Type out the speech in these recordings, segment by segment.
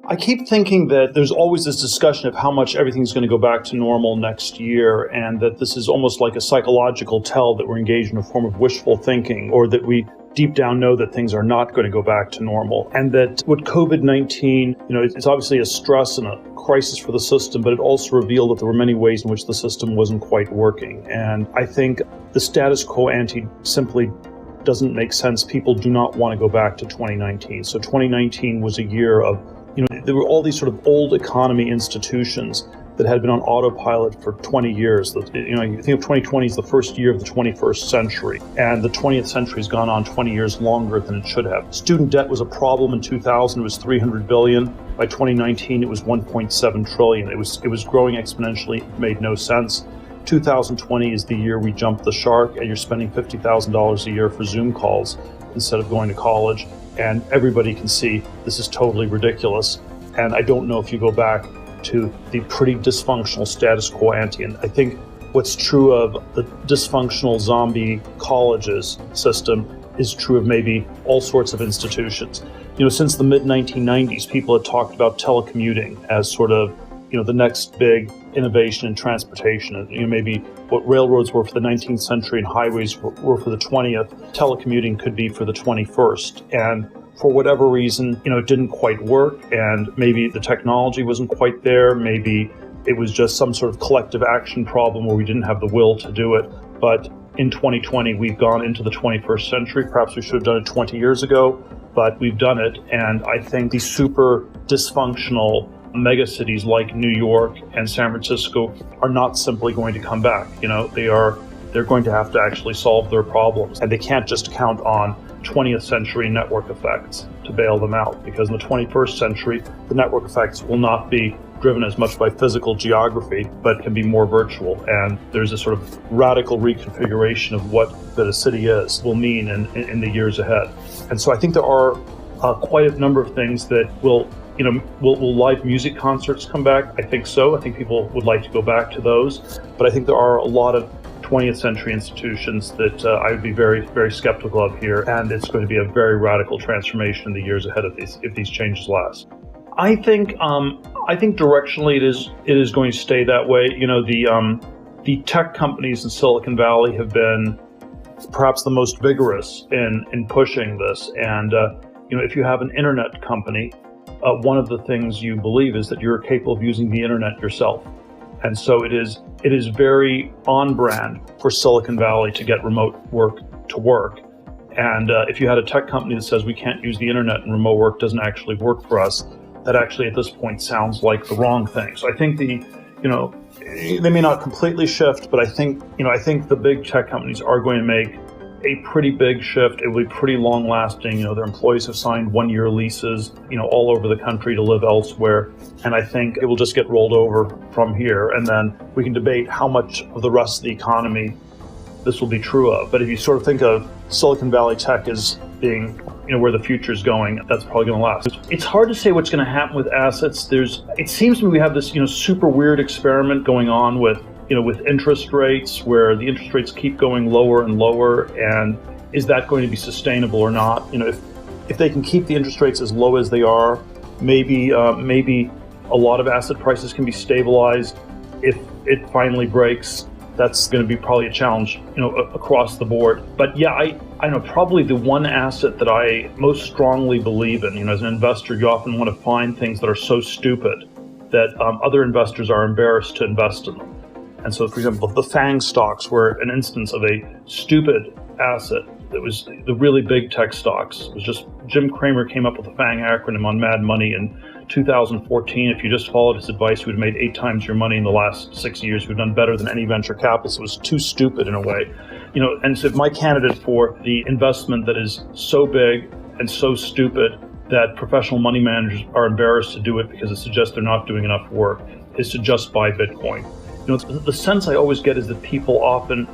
I keep thinking that there's always this discussion of how much everything's going to go back to normal next year, and that this is almost like a psychological tell that we're engaged in a form of wishful thinking, or that we deep down know that things are not going to go back to normal. And that what COVID-19, it's obviously a stress and a crisis for the system, but it also revealed that there were many ways in which the system wasn't quite working. And I think the status quo ante simply doesn't make sense. People do not want to go back to 2019. So 2019 was a year of, there were all these sort of old economy institutions that had been on autopilot for 20 years. You think of 2020 as the first year of the 21st century, and the 20th century has gone on 20 years longer than it should have. Student debt was a problem in 2000. It was $300 billion. By 2019, it was $1.7 trillion. It was growing exponentially. It made no sense. 2020 is the year we jumped the shark, and you're spending $50,000 a year for Zoom calls instead of going to college. And everybody can see this is totally ridiculous. And I don't know if you go back to the pretty dysfunctional status quo ante. And I think what's true of the dysfunctional zombie colleges system is true of maybe all sorts of institutions. Since the mid-1990s, people had talked about telecommuting as sort of, the next big innovation in transportation. And, maybe what railroads were for the 19th century and highways were for the 20th, telecommuting could be for the 21st. And for whatever reason, it didn't quite work, and maybe the technology wasn't quite there. Maybe it was just some sort of collective action problem where we didn't have the will to do it. But in 2020, we've gone into the 21st century. Perhaps we should have done it 20 years ago, but we've done it. And I think these super dysfunctional megacities like New York and San Francisco are not simply going to come back. They're going to have to actually solve their problems, and they can't just count on 20th century network effects to bail them out, because in the 21st century, the network effects will not be driven as much by physical geography, but can be more virtual. And there's a sort of radical reconfiguration of what that a city will mean in the years ahead. And so I think there are quite a number of things that will live music concerts come back? I think so. I think people would like to go back to those. But I think there are a lot of 20th century institutions that I would be very, very skeptical of here. And it's going to be a very radical transformation in the years ahead if these changes last. I think directionally it is going to stay that way. The tech companies in Silicon Valley have been perhaps the most vigorous in pushing this. And if you have an internet company, one of the things you believe is that you're capable of using the internet yourself. And so it is very on brand for Silicon Valley to get remote work to work. And if you had a tech company that says we can't use the internet and remote work doesn't actually work for us, that actually at this point sounds like the wrong thing. So I think they may not completely shift, but I think the big tech companies are going to make a pretty big shift. It will be pretty long lasting. Their employees have signed 1-year leases, all over the country to live elsewhere. And I think it will just get rolled over from here. And then we can debate how much of the rest of the economy this will be true of. But if you sort of think of Silicon Valley tech as being, where the future is going, that's probably going to last. It's hard to say what's going to happen with assets. It seems to me we have this, super weird experiment going on with interest rates, where the interest rates keep going lower and lower, and is that going to be sustainable or not? If they can keep the interest rates as low as they are, maybe a lot of asset prices can be stabilized. If it finally breaks, that's going to be probably a challenge, across the board. But yeah, I know probably the one asset that I most strongly believe in, as an investor, you often want to find things that are so stupid that other investors are embarrassed to invest in them. And so, for example, the FANG stocks were an instance of a stupid asset. That was the really big tech stocks. It was just Jim Cramer came up with the FANG acronym on Mad Money in 2014. If you just followed his advice, you would have made 8 times your money in the last 6 years. You would have done better than any venture capitalist. It was too stupid in a way. And so my candidate for the investment that is so big and so stupid that professional money managers are embarrassed to do it because it suggests they're not doing enough work is to just buy Bitcoin. The sense I always get is that people often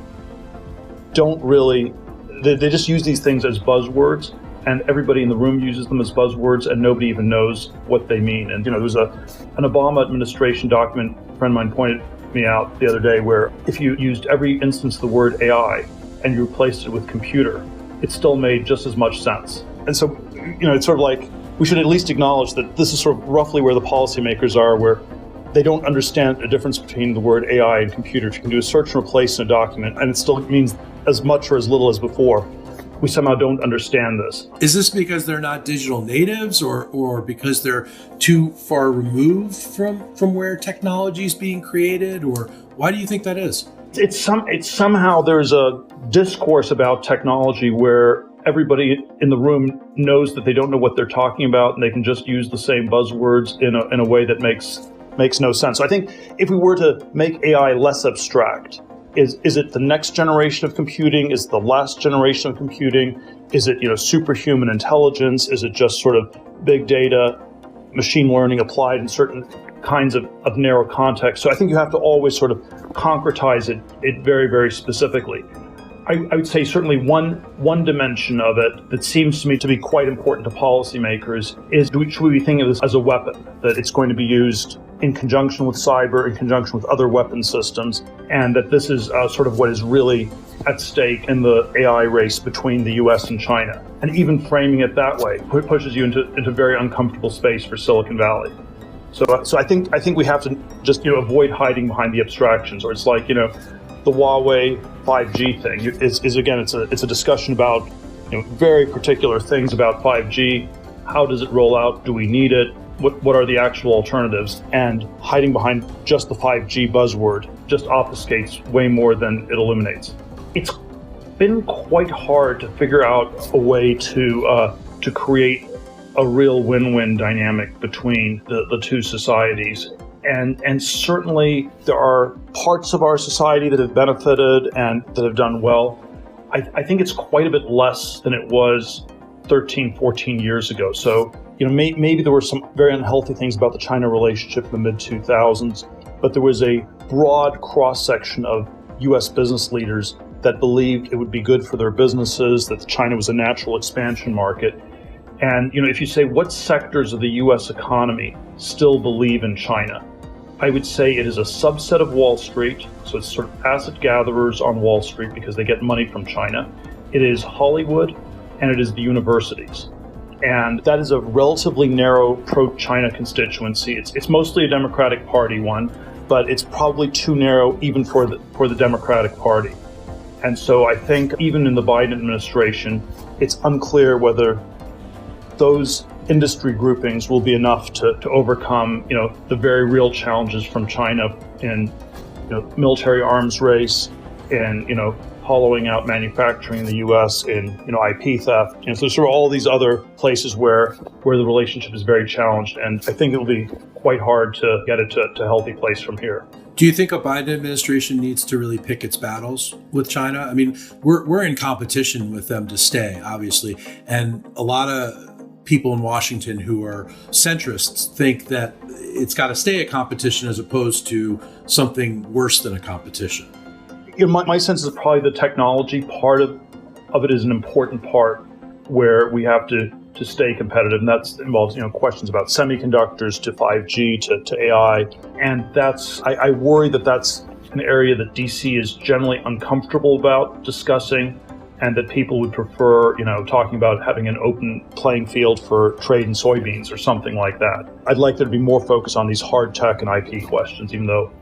don't really, they just use these things as buzzwords, and everybody in the room uses them as buzzwords, and nobody even knows what they mean. And there was an Obama administration document, a friend of mine pointed me out the other day, where if you used every instance of the word AI and you replaced it with computer, it still made just as much sense. And so, it's sort of like, we should at least acknowledge that this is sort of roughly where the policymakers are, where they don't understand the difference between the word AI and computer. If you can do a search and replace in a document, and it still means as much or as little as before, we somehow don't understand this. Is this because they're not digital natives, or because they're too far removed from where technology is being created, or why do you think that is? It's somehow there's a discourse about technology where everybody in the room knows that they don't know what they're talking about, and they can just use the same buzzwords in a way that makes no sense. So I think if we were to make AI less abstract, is it the next generation of computing? Is it the last generation of computing? Is it superhuman intelligence? Is it just sort of big data, machine learning applied in certain kinds of narrow context? So I think you have to always sort of concretize it very, very specifically. I would say certainly one dimension of it that seems to me to be quite important to policymakers is should we be thinking of this as a weapon, that it's going to be used in conjunction with cyber, in conjunction with other weapon systems, and that this is sort of what is really at stake in the AI race between the US and China. And even framing it that way pushes you into very uncomfortable space for Silicon Valley. So I think we have to just avoid hiding behind the abstractions, or it's like the Huawei 5G thing is again it's a discussion about very particular things about 5G. How does it roll out? Do we need it? What are the actual alternatives? And hiding behind just the 5G buzzword just obfuscates way more than it eliminates. It's been quite hard to figure out a way to create a real win-win dynamic between the two societies. And certainly there are parts of our society that have benefited and that have done well. I think it's quite a bit less than it was 13, 14 years ago. So, maybe there were some very unhealthy things about the China relationship in the mid-2000s, but there was a broad cross-section of U.S. business leaders that believed it would be good for their businesses, that China was a natural expansion market. And, if you say what sectors of the U.S. economy still believe in China, I would say it is a subset of Wall Street. So it's sort of asset gatherers on Wall Street because they get money from China. It is Hollywood, and it is the universities. And that is a relatively narrow pro-China constituency. It's mostly a Democratic Party one, but it's probably too narrow even for the Democratic Party. And so I think even in the Biden administration, it's unclear whether those industry groupings will be enough to overcome, the very real challenges from China in, military arms race, in, hollowing out manufacturing in the U.S., in, IP theft. So there's sort of all these other places where the relationship is very challenged. And I think it'll be quite hard to get it to a healthy place from here. Do you think a Biden administration needs to really pick its battles with China? I mean, we're in competition with them to stay, obviously. And a lot of people in Washington who are centrists think that it's got to stay a competition as opposed to something worse than a competition. My sense is probably the technology part of it is an important part where we have to stay competitive, and that involves questions about semiconductors to 5G to AI, and I worry that that's an area that DC is generally uncomfortable about discussing, and that people would prefer talking about having an open playing field for trade in soybeans or something like that. I'd like there to be more focus on these hard tech and IP questions, even though